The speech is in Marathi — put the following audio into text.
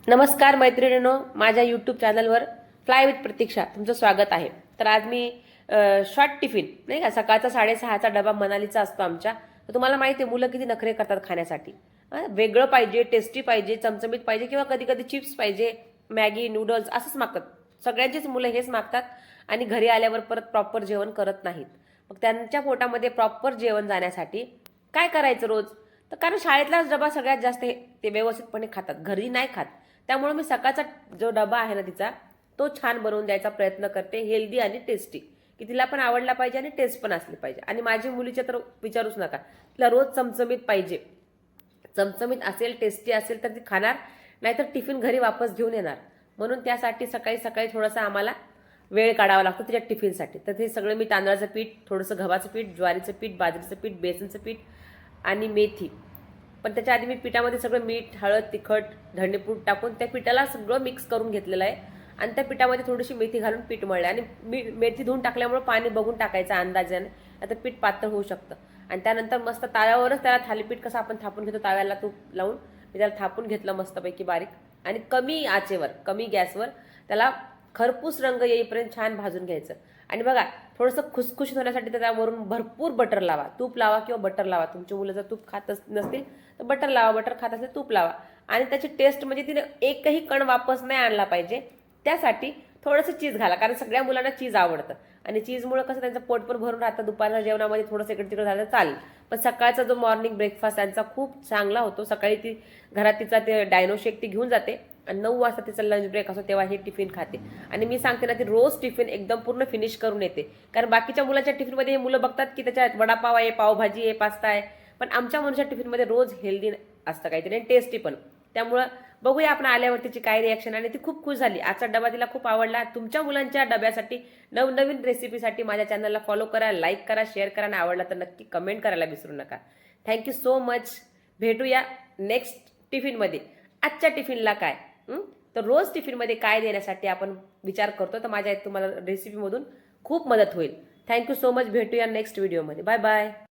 नमस्कार मैत्रिणींनो, माझ्या यूट्यूब चॅनलवर फ्लाय विथ प्रतीक्षा तुमचं स्वागत आहे। तर आज मी शॉर्ट टिफिन नाही का, सकाळचा 6:30चा डबा मनालीचा असतो आमच्या। तर तुम्हाला माहिती आहे मुलं किती नखरे करतात खाण्यासाठी। वेगळं पाहिजे, टेस्टी पाहिजे, चमचमीत पाहिजे किंवा कधी कधी चिप्स पाहिजे, मॅगी नूडल्स असंच मागतात। सगळ्यांचीच मुलं हेच मागतात आणि घरी आल्यावर परत प्रॉपर जेवण करत नाहीत। मग त्यांच्या पोटामध्ये प्रॉपर जेवण जाण्यासाठी काय करायचं रोज? तर कारण शाळेतलाच डबा सगळ्यात जास्त ते व्यवस्थितपणे खातात, घरी नाही खात। त्यामुळे मी सकाळचा जो डबा आहे ना तिचा, तो छान बनवून द्यायचा प्रयत्न करते, हेल्दी आणि टेस्टी, की तिला पण आवडला पाहिजे आणि टेस्ट पण असली पाहिजे। आणि माझी मुलीच्या तर विचारूच नका, तिला रोज चमचमीत पाहिजे। चमचमीत असेल, टेस्टी असेल तर ती खाणार, नाहीतर टिफिन घरी वापस घेऊन येणार। म्हणून त्यासाठी सकाळी सकाळी थोडासा आम्हाला वेळ काढावा लागतो तिच्या टिफिनसाठी। तर ते सगळं मी तांदळाचं पीठ, थोडंसं गव्हाचं पीठ, ज्वारीचं पीठ, बाजरीचं पीठ, बेसनचं पीठ आणि मेथी, पण त्याच्या आधी मी पिठामध्ये सगळं मीठ, हळद, तिखट, धणेपूड टाकून त्या पिठाला सगळं मिक्स करून घेतलेलं आहे। आणि त्या पिठामध्ये थोडीशी मेथी घालून पीठ मळलं आणि मेथी धुवून टाकल्यामुळे पाणी बघून टाकायचं अंदाजाने, आता पीठ पातळ होऊ शकतं। आणि त्यानंतर मस्त ताव्यावरच त्याला थालीपीठ कसं आपण थापून घेतो, ताव्याला तूप लावून मी त्याला थापून घेतलं मस्तपैकी बारीक, आणि कमी आचेवर, कमी गॅसवर त्याला खरपूस रंग येईपर्यंत छान भाजून घ्यायचं। आणि बघा, थोडंसं खुसखुशीत होण्यासाठी त्याच्यावरून भरपूर बटर लावा, तूप लावा किंवा बटर लावा। तुमची मुलं जर तूप खात नसतील तर बटर लावा, बटर खात असेल तूप लावा। आणि त्याची टेस्ट म्हणजे तिने एकही कण वापस नाही आणला पाहिजे, त्यासाठी थोडंसं चीज घाला, कारण सगळ्या मुलांना चीज आवडतं आणि चीजमुळे कसं त्यांचं पोट पण भरून राहतं। दुपारच्या जेवणामध्ये थोडंसं इकडे तिकडे झालं चालेल, पण सकाळचा जो मॉर्निंग ब्रेकफास्ट त्यांचा खूप चांगला होतो। सकाळी ती घरात तिचा ते डायनो शेक ती घेऊन जाते आणि 9 वाजता तिचा लंच ब्रेक असतो तेव्हा हे टिफिन खाते। आणि मी सांगते ना, ती रोज टिफिन एकदम पूर्ण फिनिश करून येते, कारण बाकीच्या मुलांच्या टिफिनमध्ये हे मुलं बघतात की त्याच्यात वडापाव आहे, पावभाजी आहे, पास्ता आहे, पण आमच्या मुलांच्या टिफिनमध्ये रोज हेल्दी असतं काहीतरी आणि टेस्टी पण। त्यामुळं बघूया आपण आल्यावर तिची काय रिॲक्शन। आणि ती खूप खुश झाली, आजचा डबा तिला खूप आवडला। तुमच्या मुलांच्या डब्यासाठी नवनवीन रेसिपीसाठी माझ्या चॅनलला फॉलो करा, लाईक करा, शेअर करा आणि आवडला तर नक्की कमेंट करायला विसरू नका। Thank you so much. भेटूया नेक्स्ट टिफिनमध्ये। आजच्या टिफिनला काय तर रोज टिफिनमध्ये काय देण्यासाठी आपण विचार करतो, तर माझ्या तुम्हाला रेसिपीमधून खूप मदत होईल। Thank you so much. भेटूया नेक्स्ट व्हिडिओमध्ये। Bye bye.